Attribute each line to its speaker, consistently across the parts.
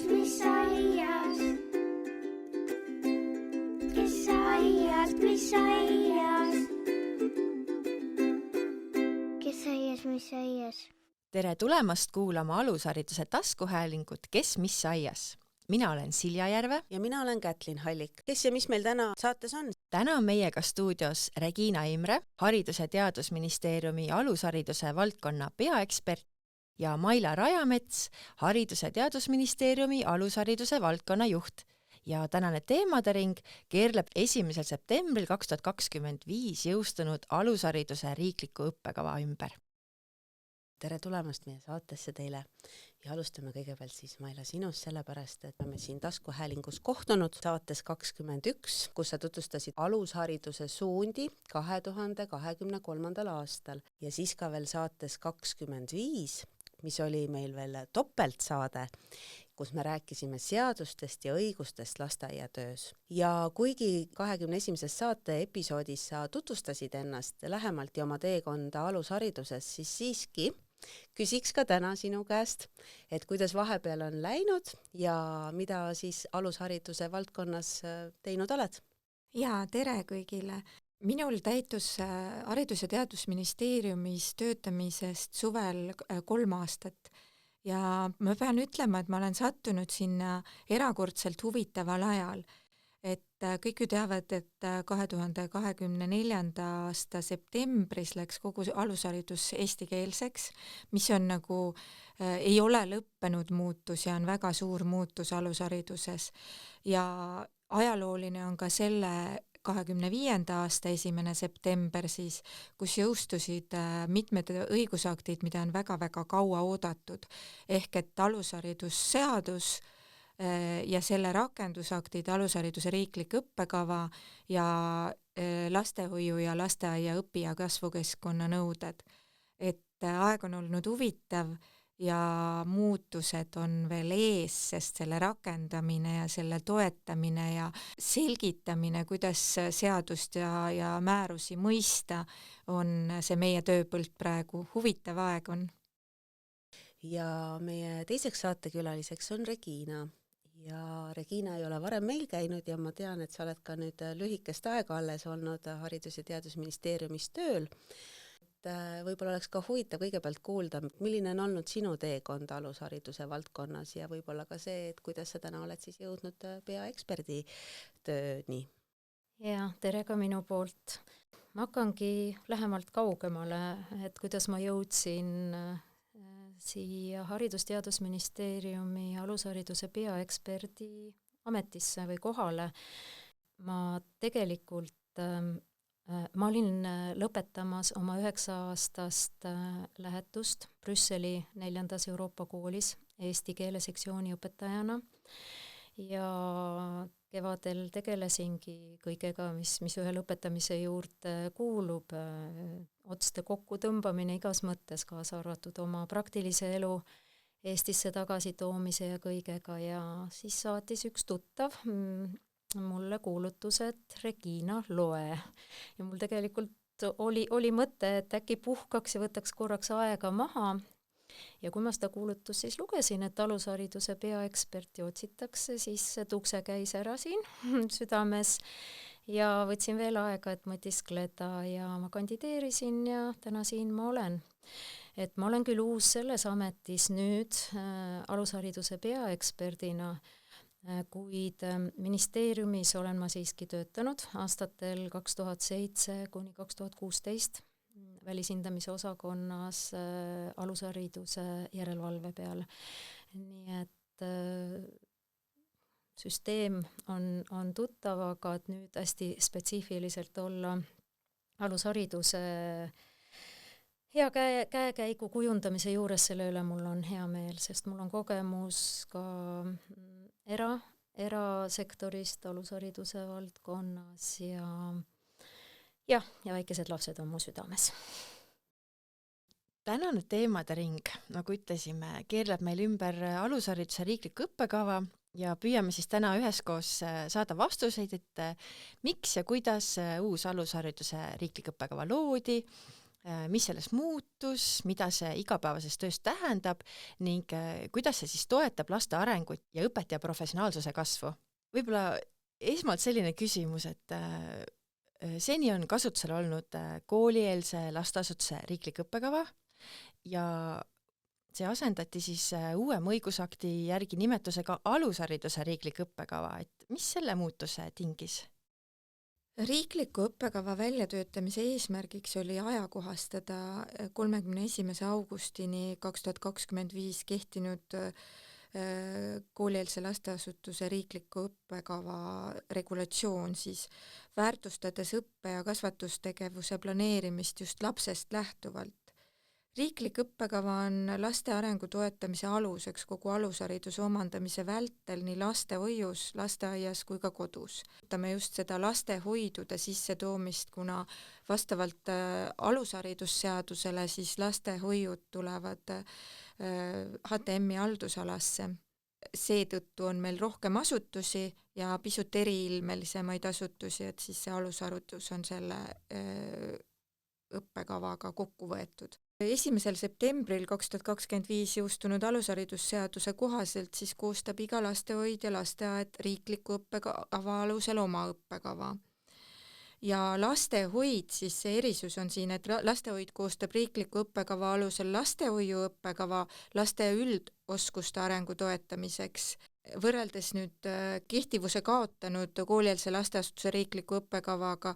Speaker 1: mis aias? Kes aias, mis aias? Kes aias, mis aias?
Speaker 2: Tere tulemast kuulama alushariduse taskuhäälingut Kes mis aias? Mina olen Silja Järve.
Speaker 3: Ja mina olen Kätlin Hallik. Kes ja mis meil täna saates on?
Speaker 2: Täna on meiega stuudios Regina Imre, Haridus- ja Teadusministeeriumi alushariduse valdkonna peaekspert ja Maila Rajamets, Haridus- ja Teadusministeeriumi alushariduse valdkonna juht. Ja tänane teemade ring keerleb 1. septembril 2025 jõustunud alushariduse riikliku õppekava ümber.
Speaker 3: Tere tulemast meie saatesse teile ja alustame kõigepealt siis Maila sinust, sellepärast et me siin taskuhäälingus kohtunud saates 21, kus sa tutvustasid alushariduse suundi 2023. aastal ja siis ka veel saates 25, mis oli meil veel topeltsaade, kus me rääkisime seadustest ja õigustest lasteaiatöös. Ja kuigi 21. saate episoodis sa tutvustasid ennast lähemalt ja oma teekonda alushariduses, siis siiski küsiks ka täna sinu käest, et kuidas vahepeal on läinud ja mida siis alushariduse valdkonnas teinud oled?
Speaker 4: Ja tere kõigile! Minul täitus Haridus- ja Teadusministeeriumis töötamisest suvel 3 aastat ja ma pean ütlema, et ma olen sattunud sinna erakordselt huvitaval ajal. Et kõik ju teavad, et 2024. aasta septembris läks kogu alusharidus eestikeelseks, mis on nagu, ei ole lõppenud muutus ja on väga suur muutus alushariduses. Ja ajalooline on ka selle 25. aasta 1. september siis, kus jõustusid mitmed õigusaktid, mida on väga-väga kaua oodatud. Ehk et alusharidusseadus ja selle rakendusaktid, alushariduse riiklik õppekava ja lastehoiu ja lasteaia õpi- ja kasvukeskkonna nõuded. Et aeg on olnud huvitav ja muutused on veel ees, sest selle rakendamine ja selle toetamine ja selgitamine, kuidas seadust ja määrusi mõista, on see meie tööpõld praegu. Huvitav aeg on.
Speaker 3: Ja meie teiseks saatekülaliseks on Regina. Ja Regina ei ole varem meil käinud ja ma tean, et sa oled ka nüüd lühikest aega alles olnud Haridus- ja Teadusministeeriumis tööl. Võib-olla oleks ka huvitav kõigepealt kuulda, milline on olnud sinu teekond alushariduse valdkonnas ja võib-olla ka see, et kuidas sa täna oled siis jõudnud peaeksperdi tööni.
Speaker 5: Ja tere ka minu poolt. Ma hakkangi lähemalt kaugemale, et kuidas ma jõudsin siia Haridus-Teadusministeeriumi alushariduse peaeksperdi ametisse või kohale. Ma tegelikult ma olin lõpetamas oma 9-aastast lähetust Brüsseli 4. Euroopa koolis eesti keele sektsiooni õpetajana ja kevadel tegelesingi kõigega, mis ühe lõpetamise juurde kuulub, otste kokku tõmbamine igas mõttes, kaasa arvatud oma praktilise elu Eestisse tagasi toomise ja kõigega ja siis saatis üks tuttav mulle kuulutuse, et Regina, loe. Ja mul tegelikult oli mõte, et äkki puhkaks ja võtaks korraks aega maha. Ja kui ma seda kuulutust siis lugesin, et alushariduse peaeksperti otsitakse, siis see tukse käis ära siin südames ja võtsin veel aega, et mõtiskleda ja ma kandideerisin ja täna siin ma olen. Et ma olen küll uus selles ametis nüüd alushariduse peaeksperdina, kuid ministeeriumis olen ma siiski töötanud aastatel 2007 kuni 2016 välishindamise osakonnas alushariduse järelevalve peal. Nii et süsteem on tuttav, aga et nüüd hästi spetsiifiliselt olla alushariduse hea käekäigu kujundamise juures, selle üle mul on hea meel, sest mul on kogemus ka erasektorist, alushariduse valdkonnas ja väikesed lapsed on mu südames.
Speaker 2: Tänane teemade ring, nagu ütlesime, keerleb meil ümber alushariduse riiklik õppekava ja püüame siis täna üheskoos saada vastuseid, et miks ja kuidas uus alushariduse riiklik õppekava loodi, mis selles muutus, mida see igapäevases töös tähendab ning kuidas see siis toetab laste arengut ja õpetaja professionaalsuse kasvu. Võib-olla esmalt selline küsimus, et seni on kasutusel olnud koolieelse lasteasutuse riiklik õppekava ja see asendati siis uuema õigusakti järgi nimetusega alushariduse riiklik õppekava, et mis selle muutuse tingis?
Speaker 4: Riikliku õppekava väljatöötamise eesmärgiks oli ajakohastada 31. augustini 2025 kehtinud koolieelse lasteasutuse riikliku õppekava regulatsioon, siis väärtustades õppe- ja kasvatustegevuse planeerimist just lapsest lähtuvalt. Riiklik õppekava on laste arengu toetamise aluseks kogu alushariduse omandamise vältel nii lastehoius, lasteaias kui ka kodus. Võtame just seda lastehoidude sissetoomist, kuna vastavalt alusharidusseadusele siis lastehoiud tulevad HTM-i haldusalasse. Seetõttu on meil rohkem asutusi ja pisut eriilmelisemaid asutusi, et siis see alusharidus on selle õppekavaga kokku võetud. 1. septembril 2025 jõustunud alusharidusseaduse kohaselt siis koostab iga lastehoid ja lasteaed riikliku õppekava alusel oma õppekava. Ja lastehoid, siis see erisus on siin, et lastehoid koostab riikliku õppekava alusel lastehoiu õppekava laste üldoskuste arengu toetamiseks. Võrreldes nüüd kehtivuse kaotanud koolieelse lasteasutuse riikliku õppekavaga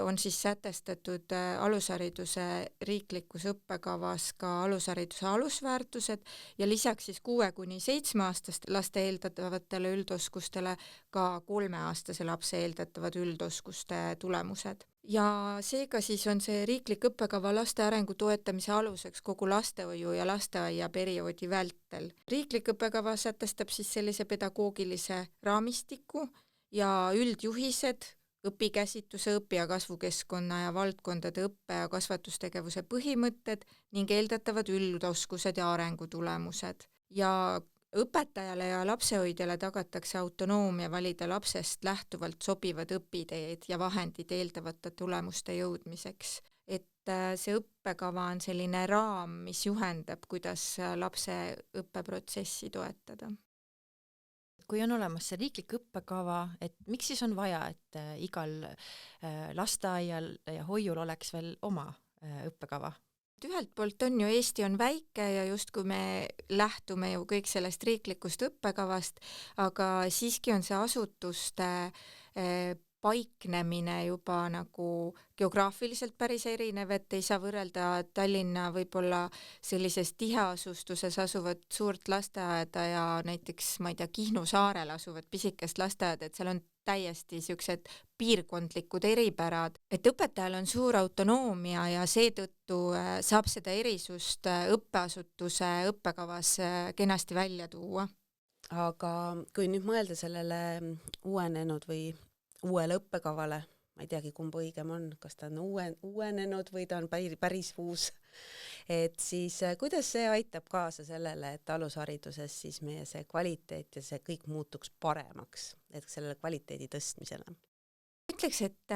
Speaker 4: on siis sätestatud alushariduse riiklikus õppekavas ka alushariduse alusväärtused ja lisaks siis 6–7-aastaste laste eeldatavatele üldoskustele ka 3-aastase lapse eeldatavad üldoskuste tulemused. Ja seega siis on see riiklik õppekava laste arengu toetamise aluseks kogu lastehoiu ja lasteaia perioodi vältel. Riiklik õppekava sätestab siis sellise pedagoogilise raamistiku ja üldjuhised, õpikäsitluse, õpi- ja kasvukeskkonna ja valdkondade õppe- ja kasvatustegevuse põhimõtted ning eeldatavad üldoskused ja arengutulemused. Ja õpetajale ja lapsehoidjale tagatakse autonoomia valida lapsest lähtuvalt sobivad õpiteed ja vahendid eeldavate tulemuste jõudmiseks. Et see õppekava on selline raam, mis juhendab, kuidas lapse õppeprotsessi toetada.
Speaker 2: Kui on olemas see riiklik õppekava, et miks siis on vaja, et igal lasteaial ja hoiul oleks veel oma õppekava?
Speaker 4: Ühelt poolt on ju Eesti on väike ja justkui me lähtume ju kõik sellest riiklikust õppekavast, aga siiski on see asutuste paiknemine juba nagu geograafiliselt päris erinev, et ei saa võrrelda Tallinna võib-olla sellises tiheasustuses asuvat suurt lasteaeda ja näiteks, ma ei tea, Kihnu saarel asuvat pisikest lasteaeda, et seal on täiesti siuksed piirkondlikud eripärad, et õpetajal on suur autonoomia ja seetõttu saab seda erisust õppeasutuse õppekavas kenasti välja tuua.
Speaker 3: Aga kui nüüd mõelda sellele uuenenud või uuele õppekavale, ma ei teagi, kumb õigem on, kas ta on uuenenud või ta on päris uus, et siis kuidas see aitab kaasa sellele, et alushariduses siis meie see kvaliteet ja see kõik muutuks paremaks, et sellele kvaliteedi tõstmisele?
Speaker 4: Ütleks, et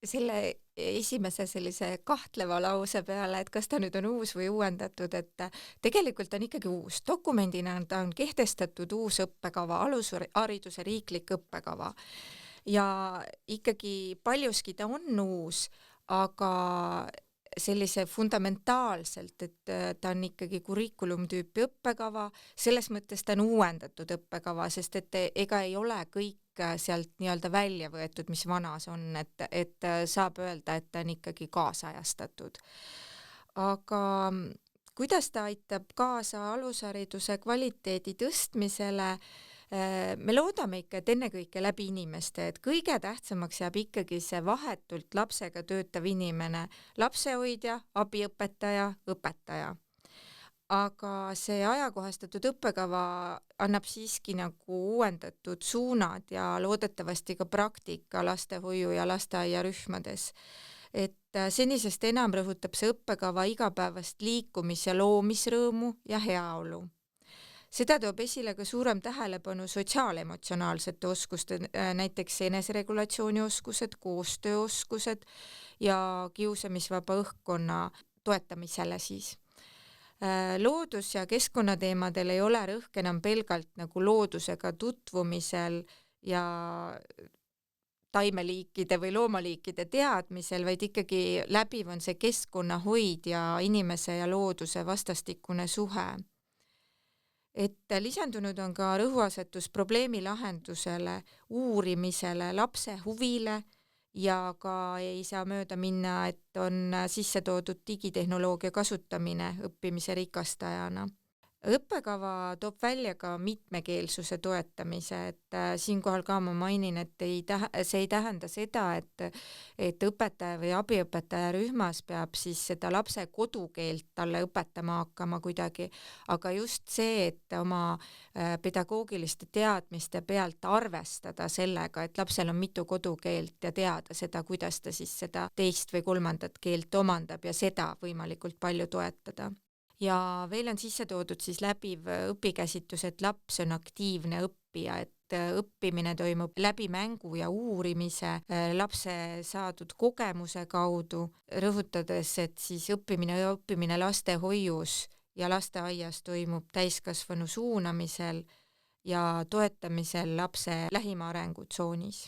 Speaker 4: selle esimese sellise kahtleva lause peale, et kas ta nüüd on uus või uuendatud, et tegelikult on ikkagi uus. Dokumendina ta on kehtestatud uus õppekava, alushariduse riiklik õppekava. Ja ikkagi paljuski ta on uus, aga sellise fundamentaalselt, et ta on ikkagi kurikulumtüüpi õppekava, selles mõttes ta on uuendatud õppekava, sest et ega ei ole kõik sealt nii-öelda välja võetud, mis vanas on, et saab öelda, et ta on ikkagi kaasajastatud. Aga kuidas ta aitab kaasa alushariduse kvaliteedi tõstmisele? Me loodame ikka, et ennekõike läbi inimeste, et kõige tähtsamaks jääb ikkagi see vahetult lapsega töötav inimene, lapsehoidja, abiõpetaja, õpetaja. Aga see ajakohastatud õppekava annab siiski nagu uuendatud suunad ja loodetavasti ka praktika lastehoiu ja lasteaiarühmades. Et senisest enam rõhutab see õppekava igapäevast liikumis- ja loomisrõõmu ja heaolu. Seda toob esile ka suurem tähelepanu sotsiaalemotsionaalsete oskuste, näiteks eneseregulatsiooni oskused, koostööoskused ja kiusamisvaba õhkkonna toetamisele siis. Loodus- ja keskkonnateemadel ei ole rõhk enam pelgalt nagu loodusega tutvumisel ja taimeliikide või loomaliikide teadmisel, vaid ikkagi läbiv on see keskkonnahoid ja inimese ja looduse vastastikune suhe. Et lisandunud on ka rõhuasetus probleemi lahendusele, uurimisele, lapse huvile ja ka ei saa mööda minna, et on sisse toodud digitehnoloogia kasutamine õppimise rikastajana. Õppekava toob välja ka mitmekeelsuse toetamise, et siinkohal ka ma mainin, et see ei tähenda seda, et õpetaja või abiõpetaja rühmas peab siis seda lapse kodukeelt talle õpetama hakkama kuidagi, aga just see, et oma pedagoogiliste teadmiste pealt arvestada sellega, et lapsel on mitu kodukeelt ja teada seda, kuidas ta siis seda teist või kolmandat keelt omandab ja seda võimalikult palju toetada. Ja veel on sisse toodud siis läbiv õpikäsitlus, et laps on aktiivne õppija, et õppimine toimub läbi mängu ja uurimise, lapse saadud kogemuse kaudu, rõhutades, et siis õppimine lastehoius ja lasteaias toimub täiskasvanu suunamisel ja toetamisel lapse lähima arengutsoonis.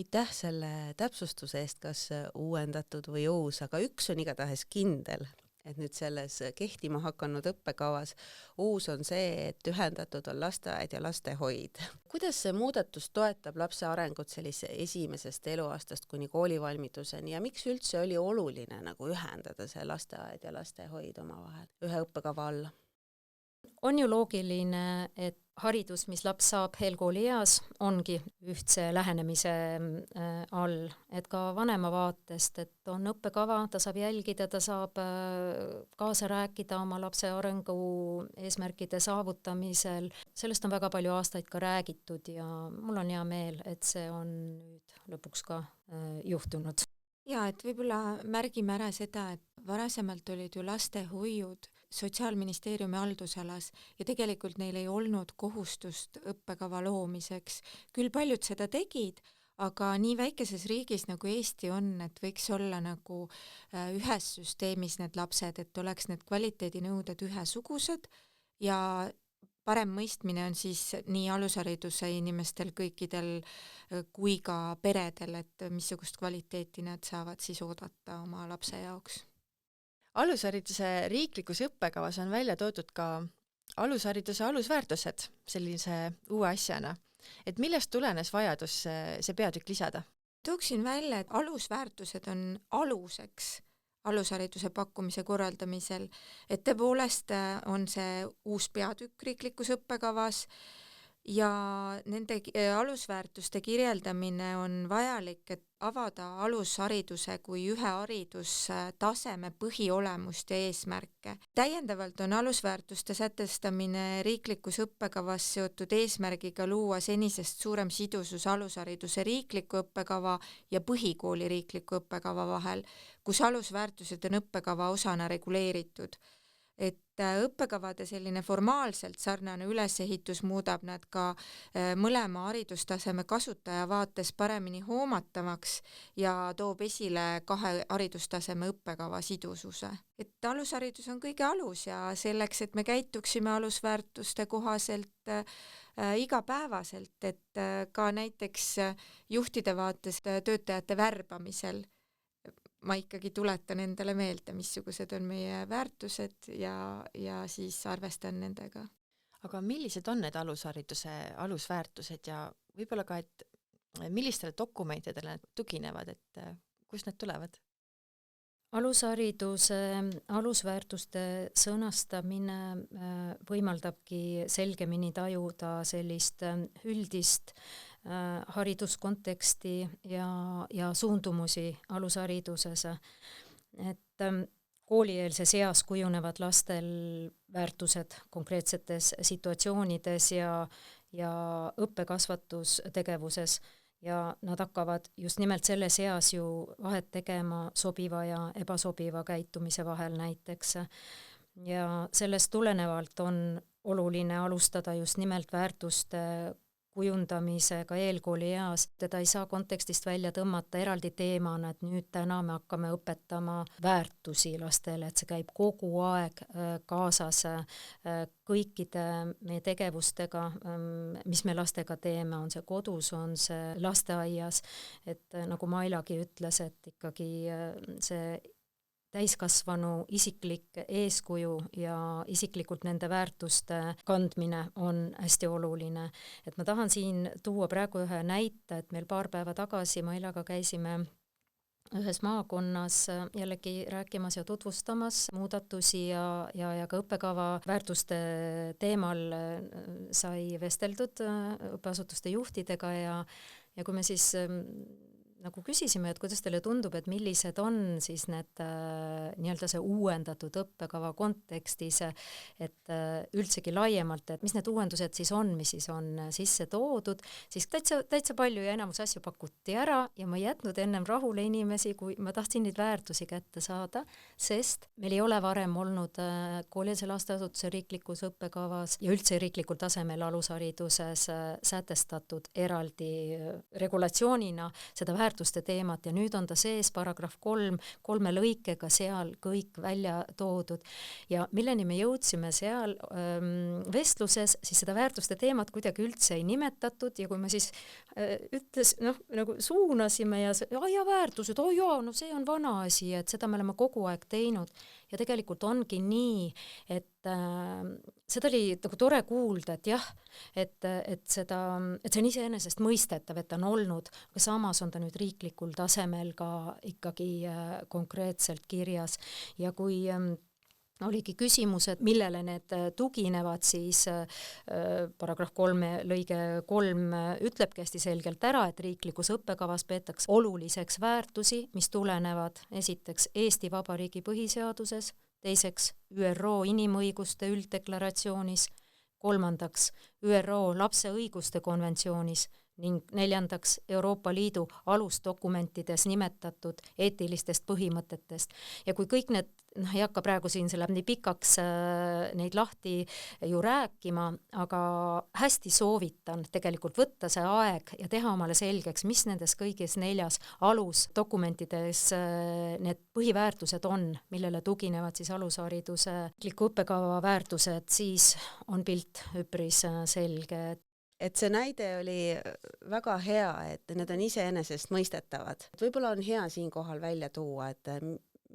Speaker 3: Aitäh selle täpsustuse eest, kas uuendatud või uus, aga üks on igatahes kindel, et nüüd selles kehtima hakanud õppekavas uus on see, et ühendatud on lasteaed ja lastehoid. Kuidas see muudatus toetab lapse arengut sellise esimesest eluaastast kuni koolivalmiduseni ja miks üldse oli oluline nagu ühendada see lasteaed ja lastehoid omavahel ühe õppekava alla?
Speaker 5: On ju loogiline, et haridus, mis laps saab eelkoolieas, ongi ühtse lähenemise all, et ka vanema vaatest, et on õppekava, ta saab jälgida, ta saab kaasa rääkida oma lapse arengu eesmärkide saavutamisel. Sellest on väga palju aastaid ka räägitud ja mul on hea meel, et see on nüüd lõpuks ka juhtunud.
Speaker 4: Ja et võib-olla märgime ära seda, et varasemalt olid ju lastehoiud Sotsiaalministeeriumi haldusalas ja tegelikult neil ei olnud kohustust õppekava loomiseks. Küll paljud seda tegid, aga nii väikeses riigis nagu Eesti on, et võiks olla nagu ühes süsteemis need lapsed, et oleks need kvaliteedinõuded ühesugused ja parem mõistmine on siis nii alushariduse inimestel kõikidel kui ka peredel, et missugust kvaliteeti nad saavad siis oodata oma lapse jaoks.
Speaker 2: Alushariduse riiklikus õppekavas on välja toodud ka alushariduse alusväärtused sellise uue asjana. Et millest tulenes vajadus see peatükk lisada?
Speaker 4: Tooksin välja, et alusväärtused on aluseks alushariduse pakkumise korraldamisel, et tõepoolest on see uus peatükk riiklikus õppekavas ja nende alusväärtuste kirjeldamine on vajalik, et avada alushariduse kui ühe haridustaseme põhiolemust ja eesmärke. Täiendavalt on alusväärtuste sätestamine riiklikus õppekavas seotud eesmärgiga luua senisest suurem sidusus alushariduse riikliku õppekava ja põhikooli riikliku õppekava vahel, kus alusväärtused on õppekava osana reguleeritud. Et õppekavade selline formaalselt sarnane ülesehitus muudab nad ka mõlema haridustaseme kasutaja vaates paremini hoomatavaks ja toob esile kahe haridustaseme õppekava sidususe. Et alusharidus on kõige alus ja selleks, et me käituksime alusväärtuste kohaselt igapäevaselt, et ka näiteks juhtide vaates töötajate värbamisel ma ikkagi tuletan endale meelde, missugused on meie väärtused ja siis arvestan nendega.
Speaker 2: Aga millised on need alushariduse alusväärtused ja võib-olla ka, et millistele dokumentidele need tuginevad, et kust need tulevad?
Speaker 5: Alushariduse alusväärtuste sõnastamine võimaldabki selgemini tajuda sellist üldist hariduskonteksti ja suundumusi alushariduses. Et koolieelses eas kujunevad lastel väärtused konkreetsetes situatsioonides ja õppekasvatustegevuses ja nad hakkavad just nimelt selles eas ju vahet tegema sobiva ja ebasobiva käitumise vahel näiteks. Ja sellest tulenevalt on oluline alustada just nimelt väärtuste kujundamisega eelkoolieas, teda ei saa kontekstist välja tõmmata eraldi teemana, et nüüd täna me hakkame õpetama väärtusi lastele, et see käib kogu aeg kaasas kõikide meie tegevustega, mis me lastega teeme, on see kodus, on see lasteaias, et nagu Mailagi ütles, et ikkagi see täiskasvanu isiklik eeskuju ja isiklikult nende väärtuste kandmine on hästi oluline. Et ma tahan siin tuua praegu ühe näite, et meil paar päeva tagasi Mailaga käisime ühes maakonnas jällegi rääkimas ja tutvustamas muudatusi ja ka õppekava väärtuste teemal sai vesteldud õppeasutuste juhtidega ja kui me siis nagu küsisime, et kuidas teile tundub, et millised on siis need nii-öelda see uuendatud õppekava kontekstis, et üldsegi laiemalt, et mis need uuendused siis on, mis siis on sisse toodud, siis täitsa palju ja enamus asju pakuti ära ja ma ei jätnud ennem rahule inimesi, kui ma tahtsin neid väärtusi kätte saada, sest meil ei ole varem olnud koolieelse lasteasutuse riiklikus õppekavas ja üldse riiklikul tasemel alushariduses sätestatud eraldi regulatsioonina seda väärtuste teemat ja nüüd on ta sees paragrahv 3 lõikega seal kõik välja toodud ja milleni me jõudsime seal vestluses, siis seda väärtuste teemat kuidagi üldse ei nimetatud ja kui me siis ütles, nagu suunasime ja väärtused, no see on vana asi, et seda me oleme kogu aeg teinud ja tegelikult ongi nii, et seda oli nagu tore kuulda, et jah, et see on iseenesest mõistetav, et ta on olnud, aga samas on ta nüüd riiklikul tasemel ka ikkagi konkreetselt kirjas ja kui oligi küsimus, et millele need tuginevad, siis paragrahv 3 lõige 3 ütlebki hästi selgelt ära, et riiklikus õppekavas peetakse oluliseks väärtusi, mis tulenevad esiteks Eesti Vabariigi põhiseaduses, teiseks ÜRO inimõiguste ülddeklaratsioonis, kolmandaks ÜRO lapse õiguste konventsioonis ning neljandaks Euroopa Liidu alusdokumentides nimetatud eetilistest põhimõtetest. Ja kui kõik need, ei hakka praegu siin, see läheb nii pikaks neid lahti ju rääkima, aga hästi soovitan tegelikult võtta see aeg ja teha omale selgeks, mis nendes kõigis 4 alusdokumentides need põhiväärtused on, millele tuginevad siis alushariduse õppekava väärtused, siis on pilt üpris selge.
Speaker 3: Et see näide oli väga hea, et need on iseenesest mõistetavad. Võib-olla on hea siinkohal välja tuua, et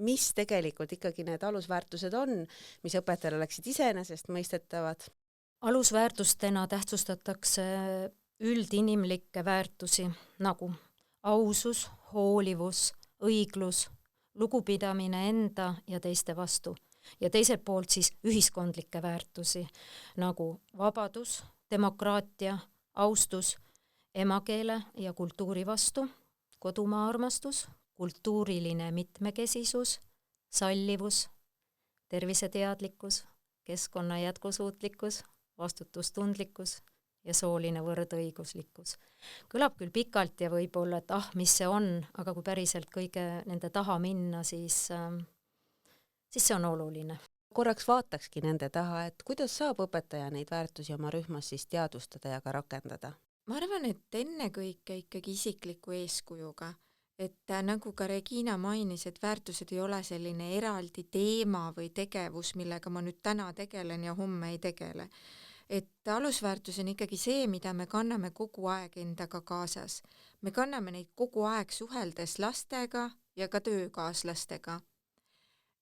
Speaker 3: mis tegelikult ikkagi need alusväärtused on, mis õpetajale oleksid iseenesest mõistetavad.
Speaker 5: Alusväärtustena tähtsustatakse üldinimlikke väärtusi nagu ausus, hoolivus, õiglus, lugupidamine enda ja teiste vastu ja teiselt poolt siis ühiskondlikke väärtusi nagu vabadus, demokraatia, austus, emakeele ja kultuuri vastu, kodumaa armastus, kultuuriline mitmekesisus, sallivus, terviseteadlikkus, keskkonna jätkusuutlikkus, vastutustundlikkus ja sooline võrdõiguslikkus. Kõlab küll pikalt ja võib-olla, et mis see on, aga kui päriselt kõige nende taha minna, siis see on oluline.
Speaker 3: Korraks vaatakski nende taha, et kuidas saab õpetaja neid väärtusi oma rühmas siis teadvustada ja ka rakendada?
Speaker 4: Ma arvan, et ennekõike ikkagi isikliku eeskujuga, et nagu ka Regina mainis, et väärtused ei ole selline eraldi teema või tegevus, millega ma nüüd täna tegelen ja homme ei tegele. Et alusväärtus on ikkagi see, mida me kanname kogu aeg endaga kaasas. Me kanname neid kogu aeg suheldes lastega ja ka töökaaslastega.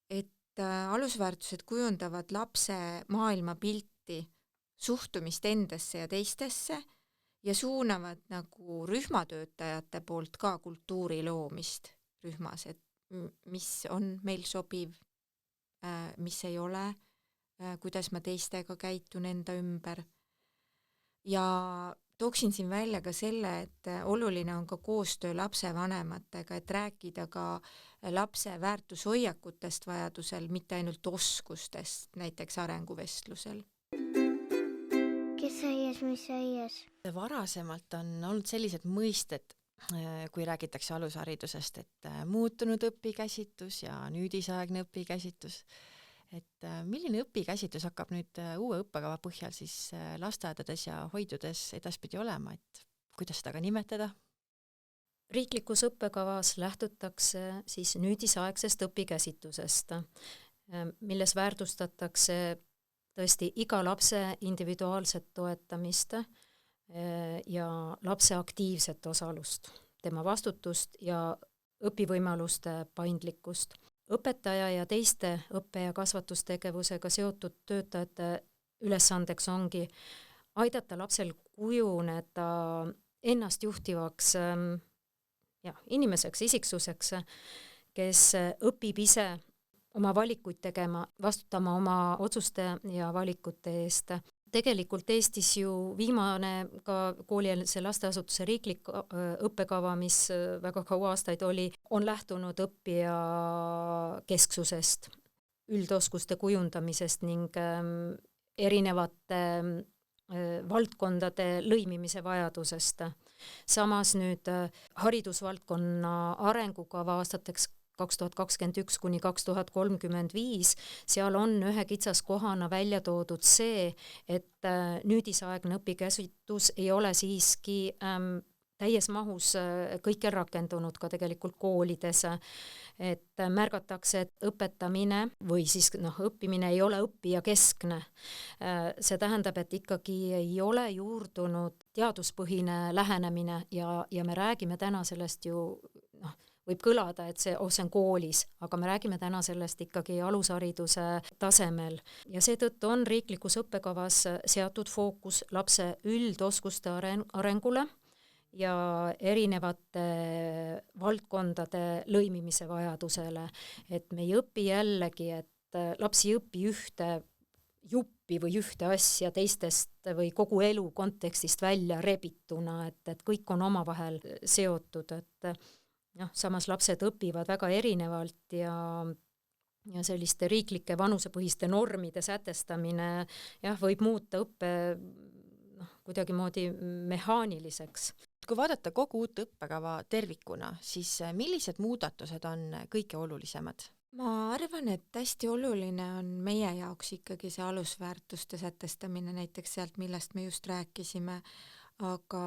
Speaker 4: Et alusväärtused kujundavad lapse maailmapilti, suhtumist endasse ja teistesse ja suunavad nagu rühmatöötajate poolt ka kultuuri loomist rühmas, et mis on meil sobiv, mis ei ole, kuidas ma teistega käitun enda ümber. Ja tooksin siin välja ka selle, et oluline on ka koostöö lapsevanematega, et rääkida ka lapse väärtushoiakutest vajadusel, mitte ainult oskustest, näiteks arenguvestlusel.
Speaker 1: Kes aias, mis aias?
Speaker 2: Varasemalt on olnud sellised mõisted, kui räägitakse alusharidusest, et muutunud õpikäsitus ja nüüdisaegne õpikäsitus. et milline õpikäsitlus hakkab nüüd uue õppekava põhjal siis lasteaedades ja hoidudes edaspidi olema, et kuidas seda ka nimetada?
Speaker 5: Riiklikus õppekavas lähtutakse siis nüüdisaegsest õpikäsitlusest, milles väärtustatakse tõesti iga lapse individuaalset toetamist ja lapse aktiivset osalust, tema vastutust ja õpivõimaluste paindlikkust. Õpetaja ja teiste õppe- ja kasvatustegevusega seotud töötajate ülesandeks ongi aidata lapsel kujuneda ennast juhtivaks inimeseks, isiksuseks, kes õpib ise oma valikuid tegema, vastutama oma otsuste ja valikute eest. Tegelikult Eestis ju viimane ka koolieelse lasteasutuse riiklik õppekava, mis väga kaua aastaid oli, on lähtunud õppija kesksusest, üldoskuste kujundamisest ning erinevate valdkondade lõimimise vajadusest. Samas nüüd haridusvaldkonna arengukava aastateks 2021 kuni 2035, seal on ühe kitsaskohana välja toodud see, et nüüdisaegne õpikäsitlus ei ole siiski täies mahus kõikjal rakendunud ka tegelikult koolides, et märgatakse, et õpetamine või siis õppimine ei ole õppijakeskne. See tähendab, et ikkagi ei ole juurdunud teaduspõhine lähenemine ja me räägime täna sellest ju, võib kõlada, et see on koolis, aga me räägime täna sellest ikkagi alushariduse tasemel ja seetõttu on riiklikus õppekavas seatud fookus lapse üldoskuste arengule ja erinevate valdkondade lõimimise vajadusele, et me ei õpi jällegi, et laps ei õpi ühte juppi või ühte asja teistest või kogu elu kontekstist välja rebituna, et kõik on omavahel seotud, et samas lapsed õpivad väga erinevalt ja selliste riiklike vanusepõhiste normide sätestamine võib muuta õppe kuidagimoodi mehaaniliseks.
Speaker 2: Kui vaadata kogu uut õppekava tervikuna, siis millised muudatused on kõige olulisemad?
Speaker 4: Ma arvan, et hästi oluline on meie jaoks ikkagi see alusväärtuste sätestamine, näiteks sealt, millest me just rääkisime, aga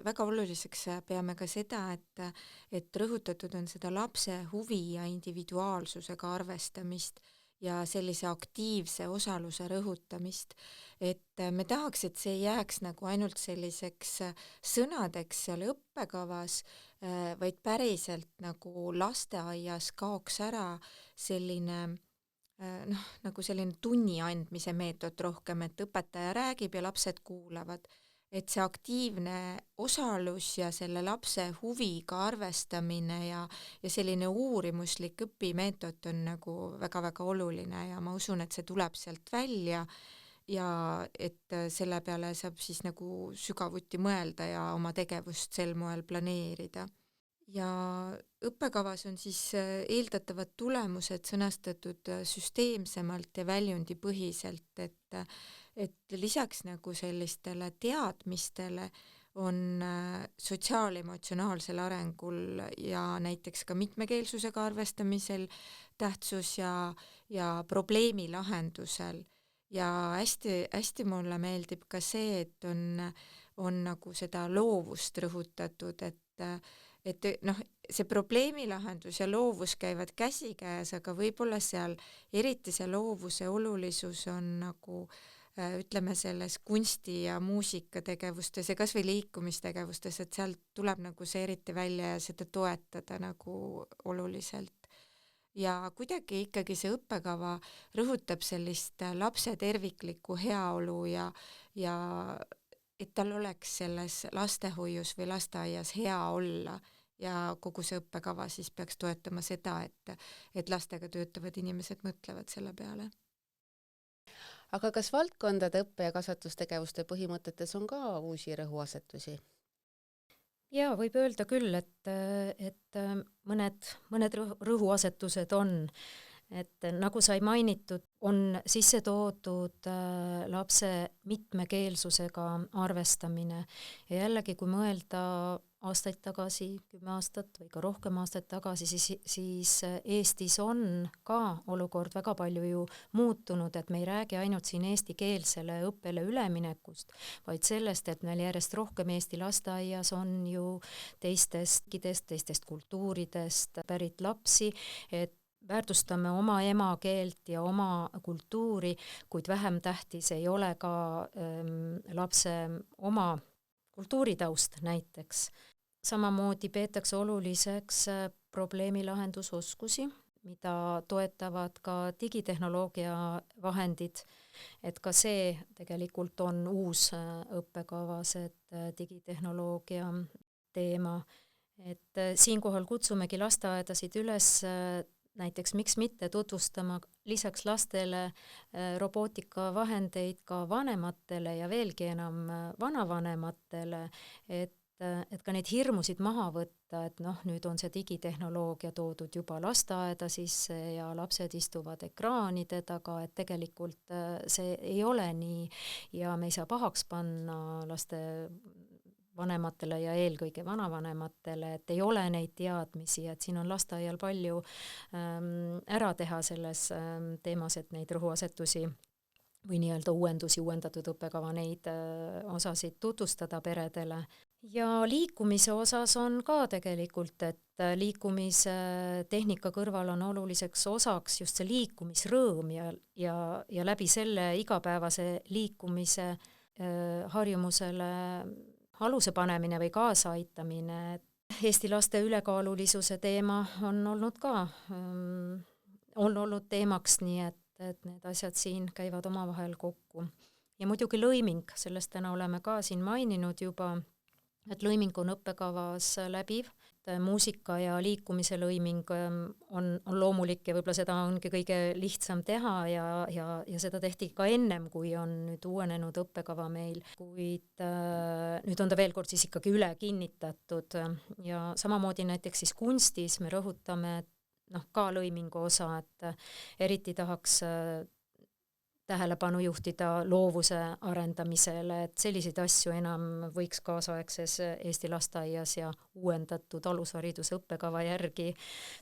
Speaker 4: väga oluliseks peame ka seda, et rõhutatud on seda lapse huvi ja individuaalsusega arvestamist ja sellise aktiivse osaluse rõhutamist, et me tahaks, et see ei jääks nagu ainult selliseks sõnadeks seal õppekavas, vaid päriselt nagu lasteaias kaoks ära selline nagu selline tunni andmise meetod rohkem, et õpetaja räägib ja lapsed kuulavad, et see aktiivne osalus ja selle lapse huviga arvestamine ja selline uurimuslik õpimeetod on nagu väga-väga oluline ja ma usun, et see tuleb sealt välja ja et selle peale saab siis nagu sügavuti mõelda ja oma tegevust sel moel planeerida. Ja õppekavas on siis eeldatavad tulemused sõnastatud süsteemsemalt ja väljundipõhiselt, et lisaks nagu sellistele teadmistele on sotsiaalemotsionaalsel arengul ja näiteks ka mitmekeelsusega arvestamisel tähtsus ja probleemi lahendusel. Ja hästi mulle meeldib ka see, et on nagu seda loovust rõhutatud, et see probleemilahendus ja loovus käivad käsikäes, aga võib-olla seal eriti see loovuse olulisus on nagu ütleme selles kunsti- ja muusikategevustes ja kas või liikumistegevustes, et sealt tuleb nagu see eriti välja ja seda toetada nagu oluliselt. Ja kuidagi ikkagi see õppekava rõhutab sellist lapse terviklikku heaolu ja et tal oleks selles lastehoius või lasteaias hea olla ja kogu see õppekava siis peaks toetama seda, et lastega töötavad inimesed mõtlevad selle peale.
Speaker 3: Aga kas valdkondade õppe- ja kasvatustegevuste põhimõtetes on ka uusi rõhuasetusi?
Speaker 5: Jaa, võib öelda küll, et mõned rõhuasetused on, et nagu sai mainitud, on sisse toodud lapse mitmekeelsusega arvestamine ja jällegi, kui mõelda aastaid tagasi, 10 aastat või ka rohkem aastaid tagasi, siis Eestis on ka olukord väga palju ju muutunud, et me ei räägi ainult siin eestikeelsele õppele üleminekust, vaid sellest, et meil järjest rohkem Eesti lasteaias on ju teistest kultuuridest pärit lapsi, et väärtustame oma emakeelt ja oma kultuuri, kuid vähem tähtis ei ole ka lapse oma kultuuritaust näiteks. Samamoodi peetakse oluliseks probleemilahendusoskusi, mida toetavad ka digitehnoloogia vahendid, et ka see tegelikult on uus õppekavas, et digitehnoloogia teema. Et siinkohal kutsumegi lasteaedasid üles näiteks miks mitte tutvustama lisaks lastele robootikavahendeid ka vanematele ja veelgi enam vanavanematele, et ka neid hirmusid maha võtta, et nüüd on see digitehnoloogia toodud juba lasteaeda sisse ja lapsed istuvad ekraanide taga, et tegelikult see ei ole nii ja me ei saa pahaks panna laste vanematele ja eelkõige vanavanematele, et ei ole neid teadmisi, et siin on lasteaial palju ära teha selles teemas, et neid rõhuasetusi või nii-öelda uuendatud õppekava neid osasid tutvustada peredele. Ja liikumise osas on ka tegelikult, et liikumise tehnika kõrval on oluliseks osaks just see liikumisrõõm ja läbi selle igapäevase liikumise harjumusele aluse panemine või kaasaaitamine. Eesti laste ülekaalulisuse teema on olnud ka on olnud teemaks, nii et need asjad siin käivad omavahel kokku. Ja muidugi lõiming, sellest täna oleme ka siin maininud juba, et lõiming on õppekavas läbiv, muusika ja liikumise lõiming on loomulik ja võib-olla seda ongi kõige lihtsam teha ja seda tehti ka ennem, kui on nüüd uuenenud õppekava meil, kuid nüüd on ta veel kord siis ikkagi üle kinnitatud ja samamoodi näiteks siis kunstis me rõhutame ka lõimingu osa, et eriti tahaks tähelepanu juhtida loovuse arendamisele, et selliseid asju enam võiks kaasaegses Eesti lasteaias ja uuendatud alushariduse õppekava järgi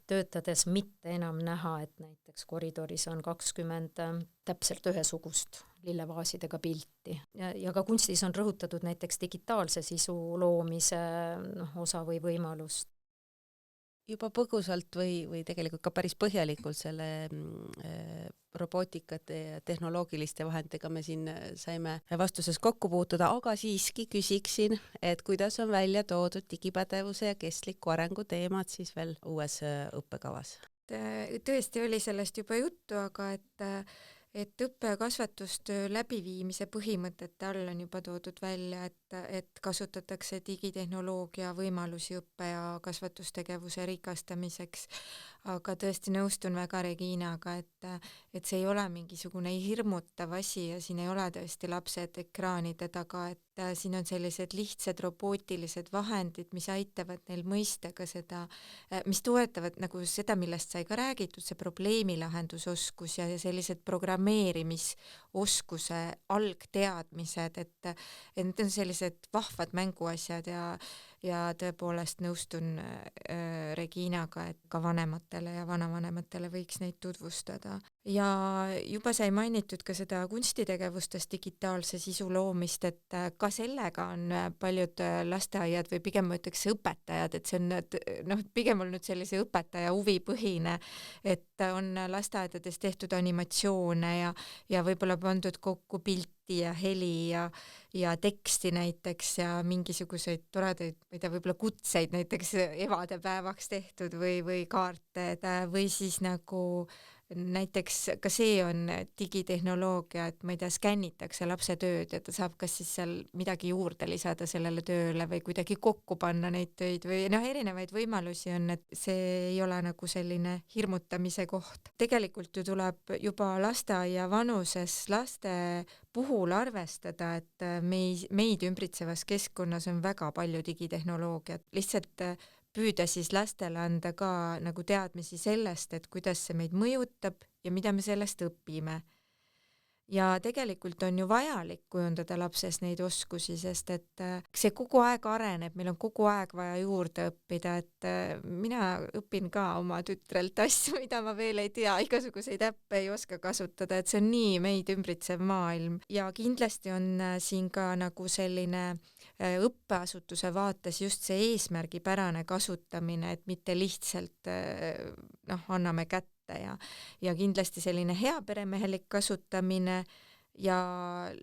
Speaker 5: töötades mitte enam näha, et näiteks koridoris on 20 täpselt ühesugust lillevaasidega pilti. Ja ka kunstis on rõhutatud näiteks digitaalse sisu loomise osa või võimalust.
Speaker 3: Juba põgusalt või tegelikult ka päris põhjalikult selle robootikate ja tehnoloogiliste vahenditega me siin saime vastuses kokku puutuda, aga siiski küsiksin, et kuidas on välja toodud digipädevuse ja kestliku arengu teemad siis veel uues õppekavas?
Speaker 4: Tõesti oli sellest juba juttu, aga et õppe- ja kasvatustöö läbiviimise põhimõtete all on juba toodud välja, et kasutatakse digitehnoloogia võimalusi õppe- ja kasvatustegevuse rikastamiseks, aga tõesti nõustun väga Reginaga, et see ei ole mingisugune hirmutav asi ja siin ei ole tõesti lapsed ekraanide taga, et siin on sellised lihtsad robootilised vahendid, mis aitavad neil mõista ka seda, mis toetavad nagu seda, millest sai ka räägitud, see probleemilahendusoskus ja sellised programmeerimisoskuse algteadmised, et need on sellised vahvad mänguasjad ja tõepoolest nõustun Reginaga, et ka vanematele ja vanavanematele võiks neid tutvustada. Ja juba sai mainitud ka seda kunstitegevustes digitaalse sisu loomist, et ka sellega on paljud lasteaiad või pigem ma ütleks õpetajad, et see on pigem olnud sellise õpetaja huvipõhine, et on lasteaedades tehtud animatsioone ja võib-olla pandud kokku pilti ja heli ja teksti näiteks ja mingisuguseid toredaid, ma ei tea, võib-olla kutseid näiteks evadepäevaks tehtud või kaarte või siis nagu näiteks ka see on digitehnoloogia, et ma ei tea, skännitakse lapse tööd ja ta saab kas siis seal midagi juurde lisada sellele tööle või kuidagi kokku panna neid töid või erinevaid võimalusi on, et see ei ole nagu selline hirmutamise koht. Tegelikult ju tuleb juba lasteaia vanuses laste puhul arvestada, et meid ümbritsevas keskkonnas on väga palju digitehnoloogiat, lihtsalt püüda siis lastele anda ka nagu teadmisi sellest, et kuidas see meid mõjutab ja mida me sellest õpime. ja tegelikult on ju vajalik kujundada lapses neid oskusi, sest et see kogu aeg areneb, meil on kogu aeg vaja juurde õppida, et mina õpin ka oma tütrelt asju, mida ma veel ei tea, igasuguseid äppe ei oska kasutada, et see on nii meid ümbritsev maailm ja kindlasti on siin ka nagu selline õppeasutuse vaates just see eesmärgipärane kasutamine, et mitte lihtsalt anname kätte ja kindlasti selline heaperemehelik kasutamine ja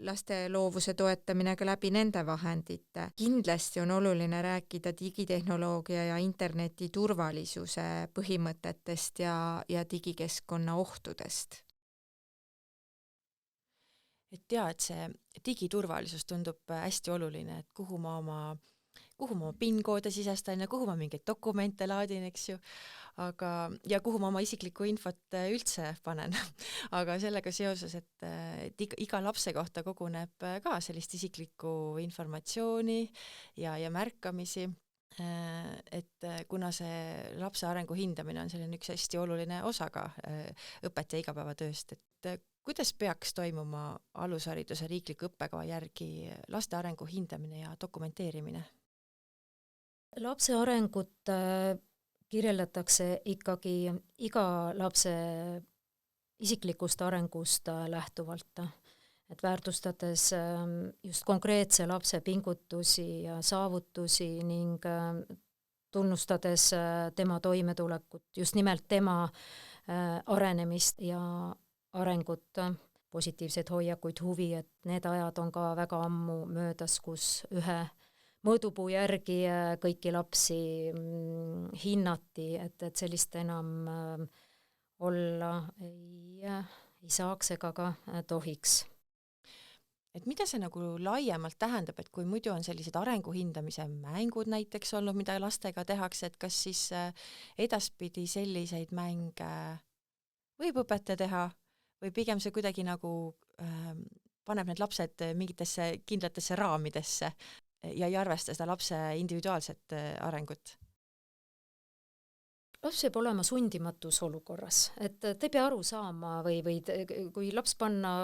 Speaker 4: laste loovuse toetamine ka läbi nende vahendite. Kindlasti on oluline rääkida digitehnoloogia ja interneti turvalisuse põhimõtetest ja digikeskkonna ohtudest.
Speaker 2: Et see digiturvalisus tundub hästi oluline, et kuhu ma oma PIN-koode sisestan ja kuhu ma mingeid dokumente laadin, eks ju, ja kuhu ma oma isiklikku infot üldse panen. Aga sellega seoses, et iga lapse kohta koguneb ka sellist isiklikku informatsiooni ja märkamisi, et kuna see lapse arengu hindamine on selline üks hästi oluline osa ka õpetaja igapäevatööst, et kuidas peaks toimuma alushariduse riikliku õppekava järgi laste arengu hindamine ja dokumenteerimine?
Speaker 5: Lapse arengut kirjeldatakse ikkagi iga lapse isiklikust arengust lähtuvalt, et väärtustades just konkreetse lapse pingutusi ja saavutusi ning tunnustades tema toimetulekut, just nimelt tema arenemist ja arengut, positiivseid hoiakuid, huvi, et need ajad on ka väga ammu möödas, kus ühe mõõdupuu järgi kõiki lapsi hinnati, et sellist enam olla ei saaks ega ka tohiks.
Speaker 2: Et mida see nagu laiemalt tähendab, et kui muidu on sellised arengu hindamise mängud näiteks olnud, mida lastega tehakse, et kas siis edaspidi selliseid mänge võib õpetaja teha või pigem see kuidagi nagu paneb need lapsed mingitesse kindlatesse raamidesse ja ei arvesta seda lapse individuaalset arengut?
Speaker 5: Laps peab olema sundimatus olukorras, et ta ei pea aru saama või kui laps panna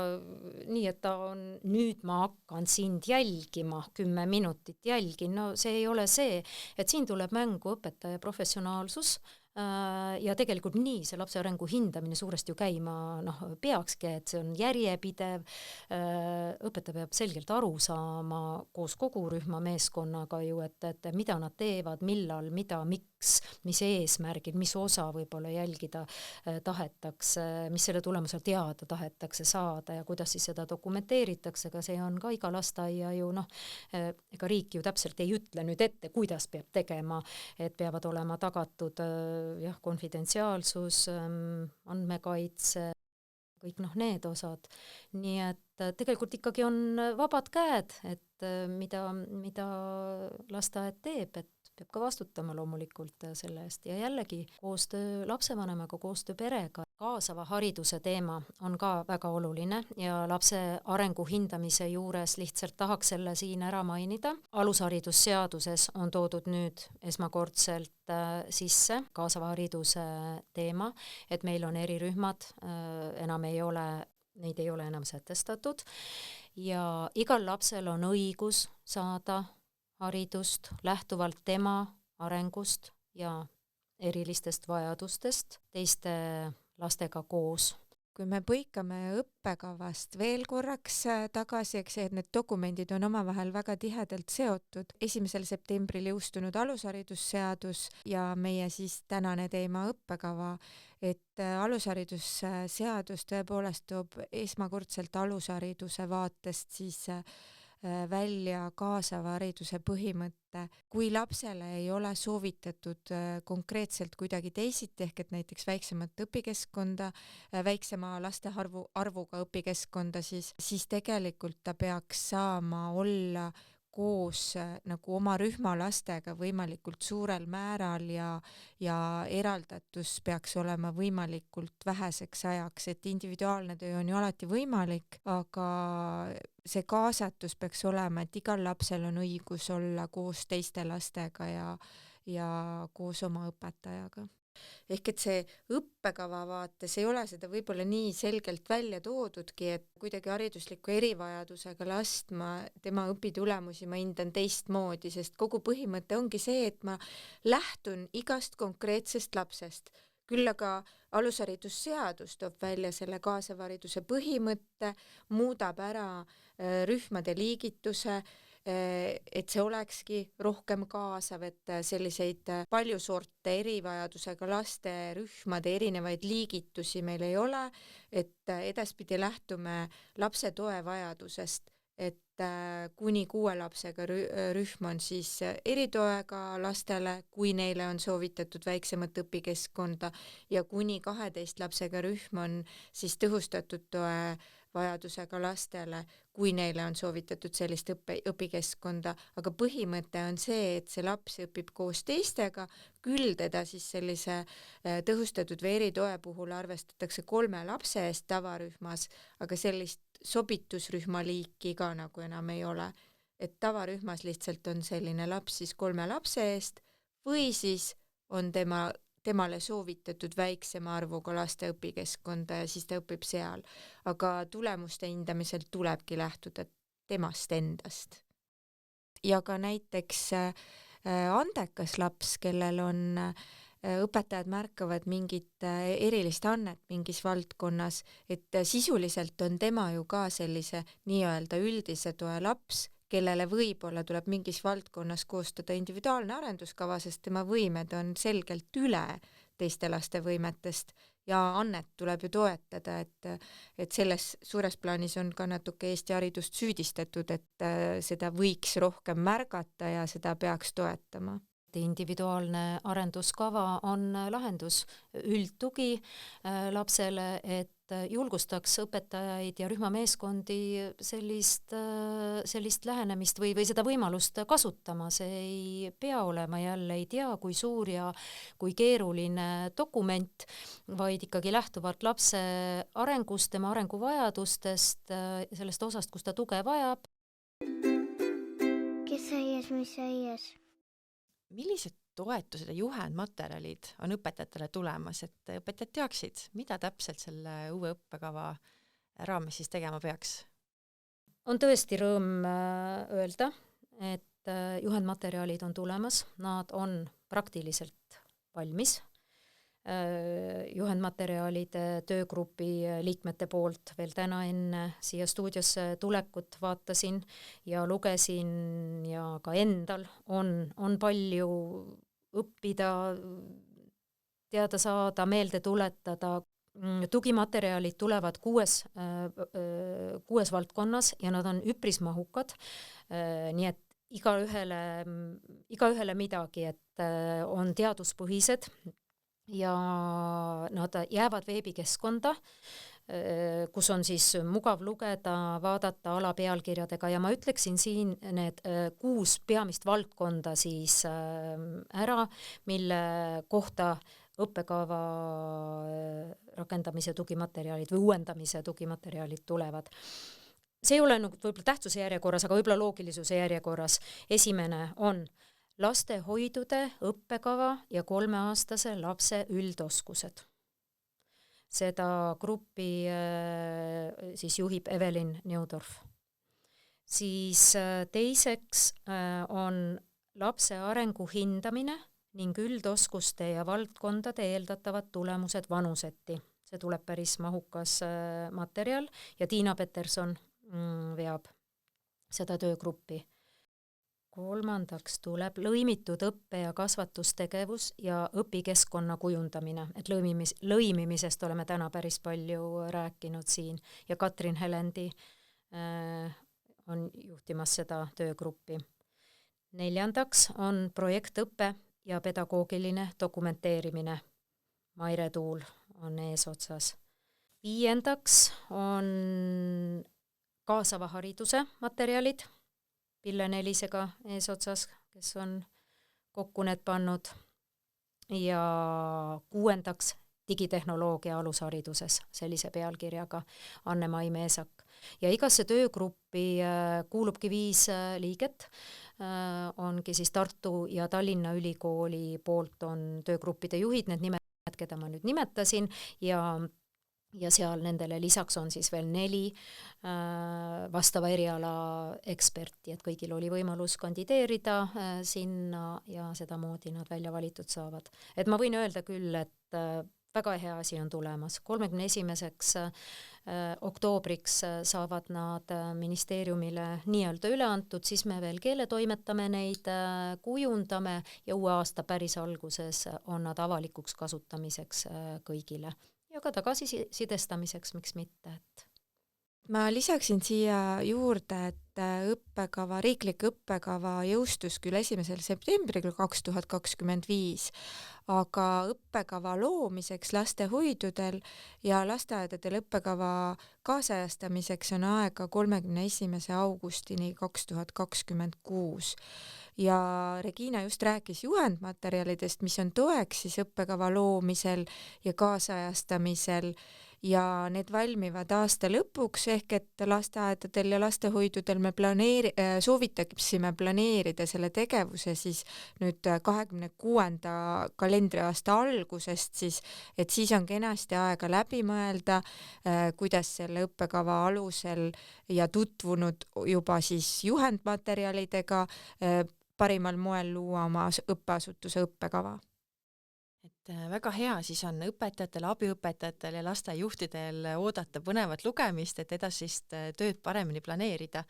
Speaker 5: nii, et ta on, nüüd ma hakkan sind jälgima, 10 minutit jälgin, no see ei ole see, et siin tuleb mängu õpetaja professionaalsus ja tegelikult nii see lapse arengu hindamine suuresti ju käima peakski, et see on järjepidev, õpetaja peab selgelt aru saama koos kogu rühma meeskonnaga ju, et mida nad teevad, millal, mida, miks, mis eesmärgid, mis osa võib-olla jälgida tahetakse, mis selle tulemusel teada tahetakse saada ja kuidas siis seda dokumenteeritakse, aga see on ka iga lasteaia ju ega riik ju täpselt ei ütle nüüd ette, kuidas peab tegema, et peavad olema tagatud konfidentsiaalsus, andmekaitse, kõik need osad. Nii et tegelikult ikkagi on vabad käed, et mida lasteaed teeb, et peab ka vastutama loomulikult selle eest ja jällegi koostöö lapsevanemaga, koostöö perega. Kaasava hariduse teema on ka väga oluline ja lapse arengu hindamise juures lihtsalt tahaks selle siin ära mainida. Alusharidusseaduses on toodud nüüd esmakordselt sisse kaasava hariduse teema, et meil on erirühmad, neid ei ole enam sätestatud ja igal lapsel on õigus saada haridust lähtuvalt tema arengust ja erilistest vajadustest teiste lastega koos.
Speaker 4: Kui me põikame õppekavast veel korraks tagasi, eks see, et need dokumendid on omavahel väga tihedalt seotud. 1. septembril jõustunud alusharidusseadus ja meie siis tänane teema õppekava, et alusharidusseadus tõepoolest toob esmakordselt alushariduse vaatest siis välja kaasava hariduse põhimõtte. Kui lapsele ei ole soovitatud konkreetselt kuidagi teisiti, ehk et näiteks väiksemat õpikeskkonda, väiksema laste arvuga õpikeskkonda, siis tegelikult ta peaks saama olla koos nagu oma rühma lastega võimalikult suurel määral ja eraldatus peaks olema võimalikult väheseks ajaks, et individuaalne töö on ju alati võimalik, aga see kaasatus peaks olema, et igal lapsel on õigus olla koos teiste lastega ja koos oma õpetajaga. ehk et see õppekava vaates ei ole seda võib-olla nii selgelt välja toodudki, et kuidagi haridusliku erivajadusega last tema õpitulemusi ma hindan teistmoodi, sest kogu põhimõte ongi see, et ma lähtun igast konkreetsest lapsest. Küll aga alusharidusseadus toob välja selle kaasava hariduse põhimõtte, muudab ära rühmade liigituse, et see olekski rohkem kaasav, et selliseid palju sorte erivajadusega laste rühmade erinevaid liigitusi meil ei ole, et edaspidi lähtume lapse toe vajadusest, et kuni 6 lapsega rühm on siis eritoega lastele, kui neile on soovitatud väiksemat õpikeskkonda, ja kuni 12 lapsega rühm on siis tõhustatud toe vajadusega lastele, kui neile on soovitatud sellist õpikeskkonda, aga põhimõte on see, et see laps õpib koos teistega, küll teda siis sellise tõhustatud või eritoe puhul arvestatakse 3 lapse eest tavarühmas, aga sellist sobitusrühma liiki ka nagu enam ei ole. Et tavarühmas lihtsalt on selline laps siis 3 lapse eest või siis on temale soovitatud väiksema arvuga laste õpikeskkonda ja siis ta õpib seal. Aga tulemuste hindamisel tulebki lähtuda temast endast. Ja ka näiteks andekas laps, kellel on õpetajad märkavad mingit erilist annet mingis valdkonnas, et sisuliselt on tema ju ka sellise nii-öelda üldise toe laps, kellele võib-olla tuleb mingis valdkonnas koostada individuaalne arenduskava, sest tema võimed on selgelt üle teiste laste võimetest ja annet tuleb ju toetada, et selles suures plaanis on ka natuke Eesti haridust süüdistatud, et seda võiks rohkem märgata ja seda peaks toetama.
Speaker 5: Individuaalne arenduskava on lahendus, üldtugi lapsele, et julgustaks õpetajaid ja rühmameeskondi sellist lähenemist või seda võimalust kasutama. See ei pea olema jälle ei tea kui suur ja kui keeruline dokument, vaid ikkagi lähtuvalt lapse arengust, tema arenguvajadustest, sellest osast, kus ta tuge vajab.
Speaker 1: Kes aias, mis aias?
Speaker 2: Millised toetused ja juhendmaterjalid on õpetajatele tulemas, et õpetajad teaksid, mida täpselt selle uue õppekava raames siis tegema peaks?
Speaker 5: On tõesti rõõm öelda, et juhendmaterjalid on tulemas, nad on praktiliselt valmis. Juhendmaterjalide töögrupi liikmete poolt veel täna enne siia stuudiosse tulekut vaatasin ja lugesin ja ka endal on palju õppida, teada saada, meelde tuletada. Tugimaterjalid tulevad 6 valdkonnas ja nad on üpris mahukad, nii et igaühele midagi, et on teaduspõhised ja nad jäävad veebikeskkonda, kus on siis mugav lugeda, vaadata alapealkirjadega ja ma ütleksin siin need 6 peamist valdkonda siis ära, mille kohta õppekava rakendamise tugimaterjalid või uuendamise tugimaterjalid tulevad. See ei ole võib-olla tähtsuse järjekorras, aga võib-olla loogilisuse järjekorras. Esimene on lastehoidude õppekava ja 3-aastase lapse üldoskused. Seda gruppi siis juhib Evelyn Neudorf. Siis teiseks on lapse arengu hindamine ning üldoskuste ja valdkondade eeldatavad tulemused vanuseti. See tuleb päris mahukas materjal ja Tiina Peterson veab seda töögruppi. 3. tuleb lõimitud õppe- ja kasvatustegevus ja õpikeskkonna kujundamine, et lõimimisest oleme täna päris palju rääkinud siin ja Katrin Helendi on juhtimas seda töögruppi. 4. on projektõppe ja pedagoogiline dokumenteerimine. Maire Tuul on eesotsas. 5. on kaasava hariduse materjalid, Pille Nelisega eesotsas, kes on kokku need pannud. Ja 6. digitehnoloogia alushariduses, sellise pealkirjaga Anne-Mai Meesak. Ja igasse töögruppi kuulubki 5 liiget. ongi siis Tartu ja Tallinna Ülikooli poolt on töögruppide juhid, need nimed, keda ma nüüd nimetasin, ja seal nendele lisaks on siis veel 4 vastava eriala eksperti, et kõigil oli võimalus kandideerida sinna ja sedamoodi nad välja valitud saavad. Et ma võin öelda küll, et väga hea asi on tulemas. 31. Oktoobriks saavad nad ministeeriumile nii-öelda üle antud, siis me veel keeletoimetame neid, kujundame ja uue aasta päris alguses on nad avalikuks kasutamiseks kõigile. Ja ka tagasisidestamiseks, miks mitte, et
Speaker 4: ma lisaksin siia juurde, et riiklik õppekava jõustus küll 1. septembril 2025, aga õppekava loomiseks lastehoidudel ja lasteaedadel õppekava kaasajastamiseks on aega 31. augustini 2026. Ja Regina just rääkis juhendmaterjalidest, mis on toeks siis õppekava loomisel ja kaasajastamisel, ja need valmivad aasta lõpuks, ehk et lasteaedadel ja lastehoidudel me soovitaksime planeerida selle tegevuse siis nüüd 26. kalendriaasta algusest siis, et siis on kenasti aega läbi mõelda, kuidas selle õppekava alusel ja tutvunud juba siis juhendmaterjalidega parimal moel luua oma õppeasutuse õppekava.
Speaker 2: Et väga hea siis on õpetajatel, abiõpetajatel ja lastejuhtidel oodata põnevat lugemist, et edasist tööd paremini planeerida.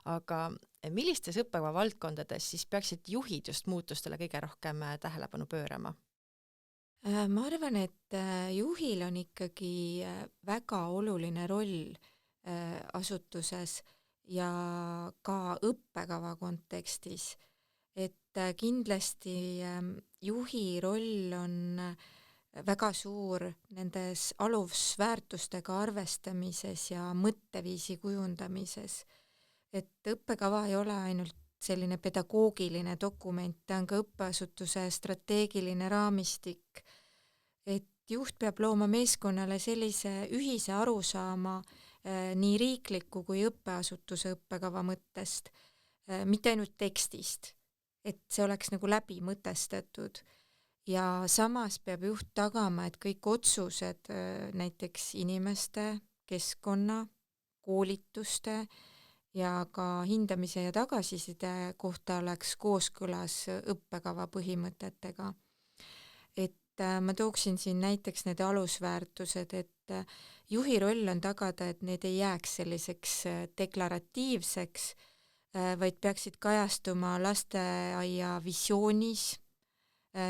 Speaker 2: Aga millistes õppekava valdkondades siis peaksid juhid just muutustele kõige rohkem tähelepanu pöörama?
Speaker 4: Ma arvan, et juhil on ikkagi väga oluline roll asutuses ja ka õppekava kontekstis. Et kindlasti juhi roll on väga suur nendes alusväärtustega arvestamises ja mõtteviisi kujundamises. Et õppekava ei ole ainult selline pedagoogiline dokument, ta on ka õppeasutuse strateegiline raamistik. Et juht peab looma meeskonnale sellise ühise arusaama nii riikliku kui õppeasutuse õppekava mõttest, mitte ainult tekstist. Et see oleks nagu läbi mõtestatud ja samas peab juht tagama, et kõik otsused näiteks inimeste, keskkonna, koolituste ja ka hindamise ja tagasiside kohta oleks kooskõlas õppekava põhimõtetega. Et ma tooksin siin näiteks need alusväärtused, et juhi roll on tagada, et need ei jääks selliseks deklaratiivseks, vaid peaksid kajastuma lasteaia visioonis,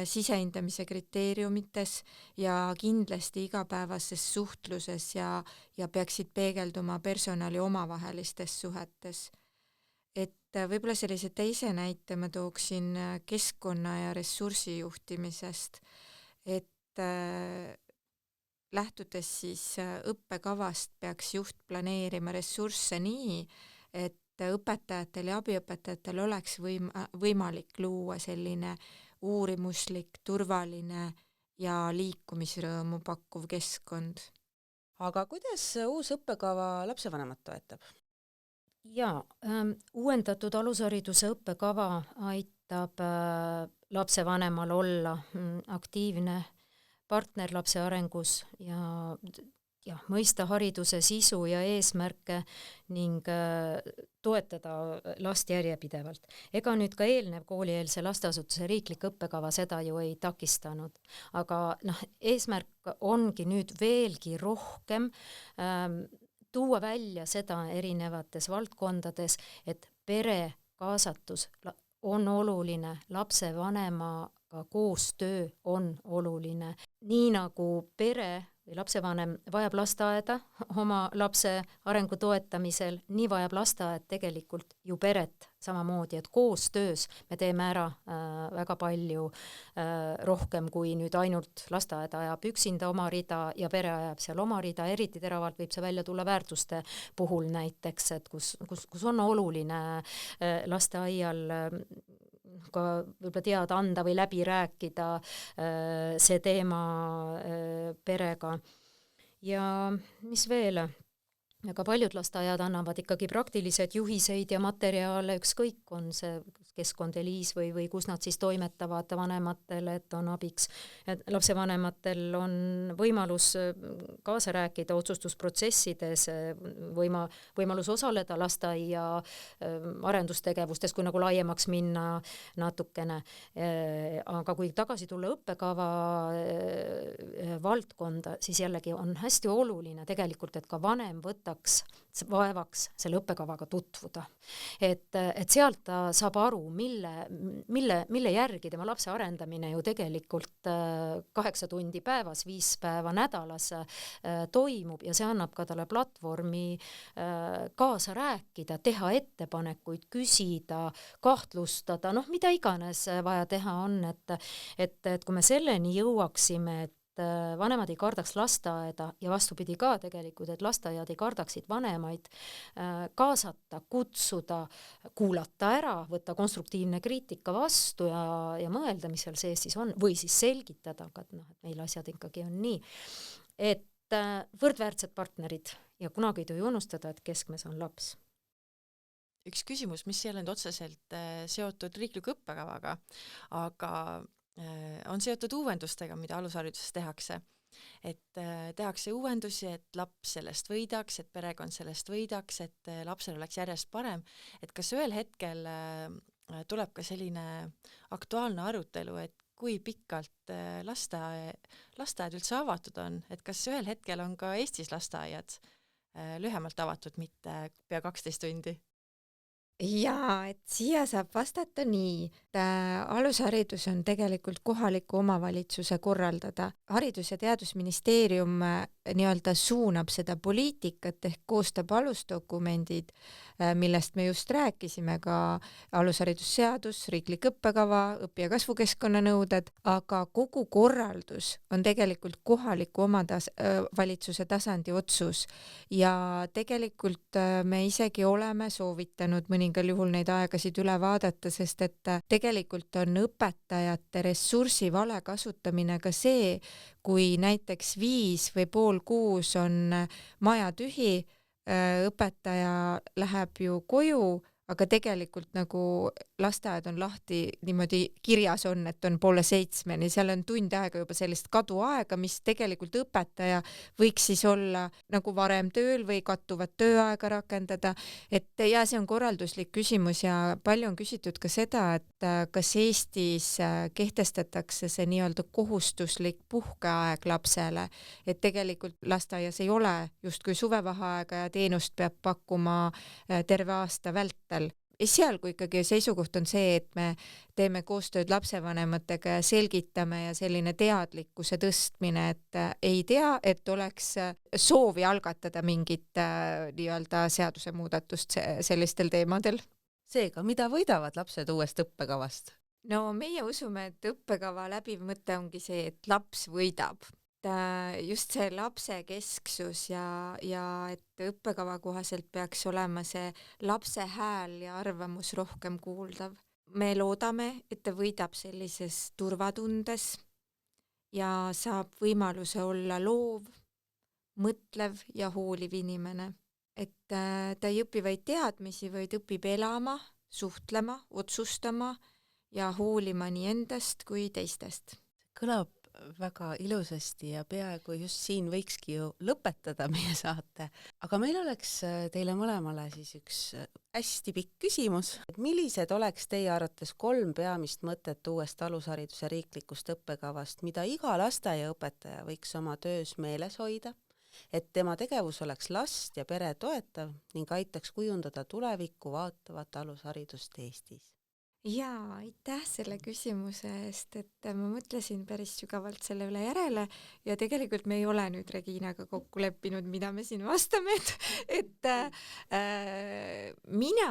Speaker 4: sisehindamise kriteeriumites ja kindlasti igapäevases suhtluses ja peaksid peegelduma personali omavahelistes suhetes. Et võib-olla sellise teise näite ma tooksin keskkonna ja ressursi juhtimisest, et lähtudes siis õppekavast peaks juht planeerima ressursse nii, et õpetajatel ja abiõpetajatel oleks võimalik luua selline uurimuslik, turvaline ja liikumisrõõmu pakkuv keskkond.
Speaker 3: Aga kuidas uus õppekava lapsevanemat toetab?
Speaker 5: Jaa, uuendatud alushariduse õppekava aitab lapsevanemal olla aktiivne partner lapse arengus ja mõista hariduse sisu ja eesmärke ning toetada last järjepidevalt. Ega nüüd ka eelnev koolieelse lasteasutuse riiklik õppekava seda ju ei takistanud, aga eesmärk ongi nüüd veelgi rohkem tuua välja seda erinevates valdkondades, et pere kaasatus on oluline, lapsevanemaga koostöö on oluline. Nii nagu pere või lapsevanem vajab lasteaeda oma lapse arengu toetamisel, nii vajab lasteaed tegelikult ju peret samamoodi, et koostöös me teeme ära väga palju rohkem kui nüüd ainult lasteaed ajab üksinda oma rida ja pere ajab seal oma rida, eriti teravalt võib see välja tulla väärtuste puhul näiteks, et kus on oluline lasteaial ka võib-olla teada anda või läbi rääkida see teema perega. Ja mis veel? Aga paljud lasteaiad annavad ikkagi praktilised juhiseid ja materjale, ükskõik on see Keskkond Eliis või kus nad siis toimetavad vanematele, et on abiks. Lapsevanematel on võimalus kaasa rääkida otsustusprotsessides, võimalus osaleda lasteaia arendustegevustes, kui nagu laiemaks minna natukene. Aga kui tagasi tulla õppekava valdkonda, siis jällegi on hästi oluline tegelikult, et ka vanem võtaks vaevaks selle õppekavaga tutvuda. Et sealt ta saab aru, mille järgi tema lapse arendamine ju tegelikult 8 tundi päevas, 5 päeva nädalas toimub ja see annab ka talle platvormi kaasa rääkida, teha ettepanekuid, küsida, kahtlustada, mida iganes vaja teha on, et kui me selleni jõuaksime, et vanemad ei kardaks lasteaeda ja vastupidi ka tegelikult, et lasteaiad ei kardaksid vanemaid kaasata, kutsuda, kuulata ära, võtta konstruktiivne kriitika vastu ja mõelda, mis seal sees siis on, või siis selgitada, aga et meil asjad ikkagi on nii, et võrdväärsed partnerid ja kunagi ei tohi unustada, et keskmes on laps.
Speaker 2: Üks küsimus, mis ei ole nüüd otseselt seotud riikliku õppekavaga, aga on seotud uuendustega, mida alushariduses tehakse. Et tehakse uuendusi, et laps sellest võidaks, et perekond sellest võidaks, et lapsel oleks järjest parem. Et kas ühel hetkel tuleb ka selline aktuaalne arutelu, et kui pikalt lasteaed üldse avatud on, et kas ühel hetkel on ka Eestis lasteaiad lühemalt avatud, mitte pea 12 tundi?
Speaker 4: Jaa, et siia saab vastata nii, et alusharidus on tegelikult kohaliku omavalitsuse korraldada. Haridus- ja Teadusministeerium nii-öelda suunab seda poliitikat ehk koostab alusdokumendid, millest me just rääkisime, ka alusharidusseadus, riiklik õppekava, õpi- ja kasvukeskkonna nõuded, aga kogu korraldus on tegelikult kohaliku omavalitsuse tasandi otsus ja tegelikult me isegi oleme soovitanud mõningal juhul neid aegasid üle vaadata, sest et tegelikult on õpetajate ressursi vale kasutamine ka see, kui näiteks 5 või pool 6 on maja tühi, õpetaja läheb ju koju, aga tegelikult nagu lasteaed on lahti, niimoodi kirjas on, et on 6:30, seal on tund aega juba sellist kaduaega, mis tegelikult õpetaja võiks siis olla nagu varem tööl või kattuvat tööaega rakendada, et ja see on korralduslik küsimus ja palju on küsitud ka seda, et kas Eestis kehtestatakse see nii-öelda kohustuslik puhkeaeg lapsele, et tegelikult lasteaias ei ole justkui suvevaheaega ja teenust peab pakkuma terve aasta vältel. Esialgu ikkagi seisukoht on see, et me teeme koostööd lapsevanematega ja selgitame ja selline teadlikkuse tõstmine, et ei tea, et oleks soovi algatada mingit nii-öelda seadusemuudatust sellistel teemadel.
Speaker 3: Seega, mida võidavad lapsed uuest õppekavast?
Speaker 4: No meie usume, et õppekava läbiv mõte ongi see, et laps võidab. Just see lapse kesksus ja et õppekava kohaselt peaks olema see lapse hääl ja arvamus rohkem kuuldav. Me loodame, et ta võidab sellises turvatundes ja saab võimaluse olla loov, mõtlev ja hooliv inimene. Et ta ei õpi vaid teadmisi, vaid õpib elama, suhtlema, otsustama ja hoolima nii endast kui teistest.
Speaker 3: Kõlab väga ilusasti ja peaaegu just siin võikski ju lõpetada meie saate. Aga meil oleks teile mõlemale siis üks hästi pikk küsimus. Millised oleks teie arvates 3 peamist mõtet uuest alushariduse riiklikust õppekavast, mida iga lasteaiaõpetaja võiks oma töös meeles hoida, et tema tegevus oleks last ja pere toetav ning aitaks kujundada tulevikku vaatavat alusharidust Eestis?
Speaker 4: Jaa, aitäh selle küsimuse eest, et ma mõtlesin päris sügavalt selle üle järele ja tegelikult me ei ole nüüd Reginaga kokku leppinud, mida me siin vastame, et mina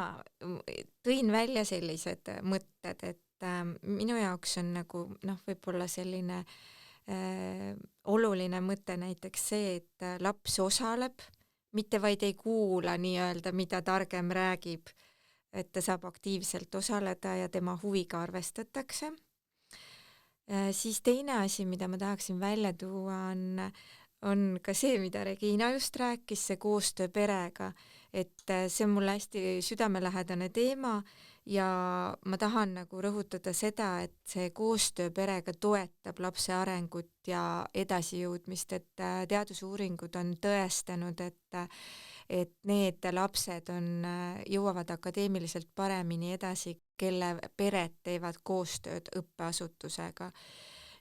Speaker 4: tõin välja sellised mõtted, et minu jaoks on nagu võib-olla selline oluline mõte näiteks see, et laps osaleb, mitte vaid ei kuula nii-öelda, mida targem räägib, et ta saab aktiivselt osaleda ja tema huviga arvestatakse. Siis teine asi, mida ma tahaksin välja tuua, on ka see, mida Regina just rääkis, see koostöö perega. et see on mulle hästi südamelähedane teema ja ma tahan nagu rõhutada seda, et see koostöö perega toetab lapse arengut ja edasijõudmist, et teadusuuringud on tõestanud, et need lapsed jõuavad akadeemiliselt paremini edasi, kelle pered teevad koostööd õppeasutusega.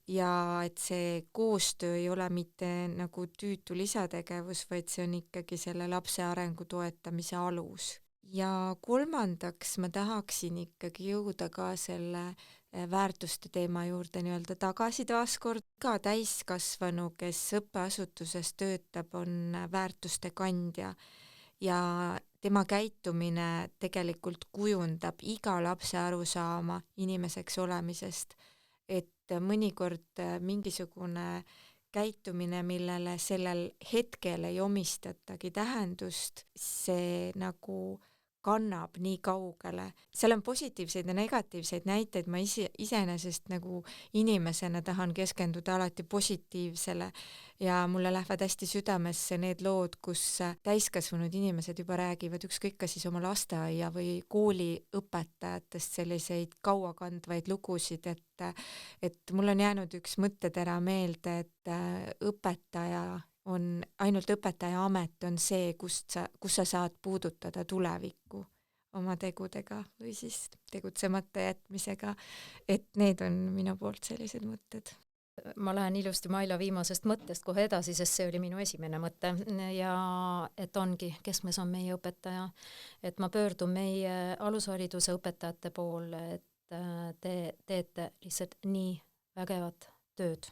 Speaker 4: Ja et see koostöö ei ole mitte nagu tüütu lisategevus, vaid see on ikkagi selle lapse arengu toetamise alus. Ja kolmandaks ma tahaksin ikkagi jõuda ka selle väärtuste teema juurde nii-öelda tagasi taaskord. Iga täiskasvanu, kes õppeasutuses töötab, on väärtuste kandja ja tema käitumine tegelikult kujundab iga lapse arusaama inimeseks olemisest, et mõnikord mingisugune käitumine, millele sellel hetkel ei omistatagi tähendust, see nagu kannab nii kaugele. Seal on positiivseid ja negatiivseid näiteid, ma iseenesest nagu inimesena tahan keskenduda alati positiivsele ja mulle lähevad hästi südamesse need lood, kus täiskasvanud inimesed juba räägivad ükskõik ka siis oma lasteaia või kooli õpetajatest selliseid kauakandvaid lugusid, et mul on jäänud üks mõttetera meelde, et ainult õpetaja amet on see, kus sa saad puudutada tulevikku oma tegudega või siis tegutsemata jätmisega, et need on minu poolt sellised mõtted.
Speaker 5: Ma lähen ilusti Maila viimasest mõttest kohe edasi, sest see oli minu esimene mõte ja et ongi, keskmes on meie õpetaja, et ma pöördun meie alushariduse õpetajate poole, et te teete lihtsalt nii vägevat tööd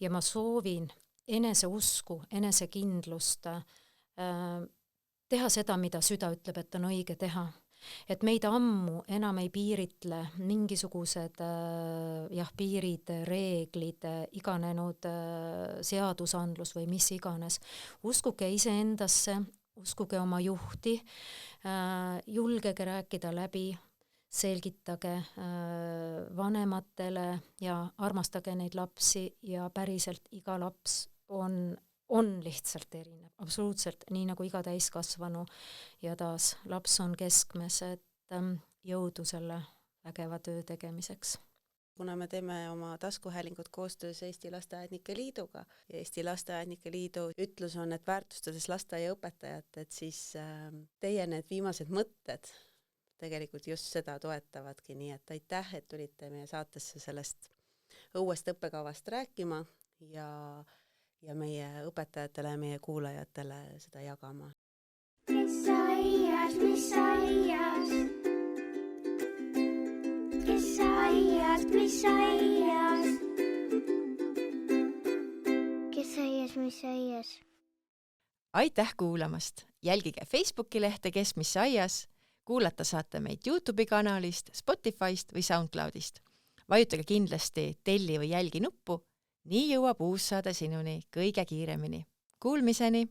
Speaker 5: ja ma soovin eneseusku, enesekindlust, teha seda, mida süda ütleb, et on õige teha. Et meid ammu enam ei piiritle mingisugused piirid, reeglid, iganenud seadusandlus või mis iganes. Uskuge iseendasse, uskuge oma juhti, julgege rääkida läbi, selgitage vanematele ja armastage neid lapsi ja päriselt iga laps on lihtsalt erinev, absoluutselt nii nagu iga täiskasvanu ja taas laps on keskmes, et jõudu selle vägeva töö tegemiseks.
Speaker 3: Kuna me teeme oma taskuhäälingut koostöös Eesti Lasteaednike Liiduga ja Eesti Lasteaednike Liidu ütlus on, et väärtustades lasteaiaõpetajat, et siis teie need viimased mõtted tegelikult just seda toetavadki, nii et aitäh, et tulite meie saatesse sellest õuest õppekavast rääkima ja meie õpetajatele ja meie kuulajatele seda jagama.
Speaker 1: Kes aias, mis aias? Kes aias, mis aias? Kes aias, mis aias?
Speaker 2: Aitäh kuulamast! Jälgige Facebooki lehte Kes mis aias, kuulata saate meid YouTube'i kanalist, Spotify'st või SoundCloud'ist. Vajutage kindlasti telli või jälgi nuppu, nii jõuab uus saade sinuni kõige kiiremini. Kuulmiseni!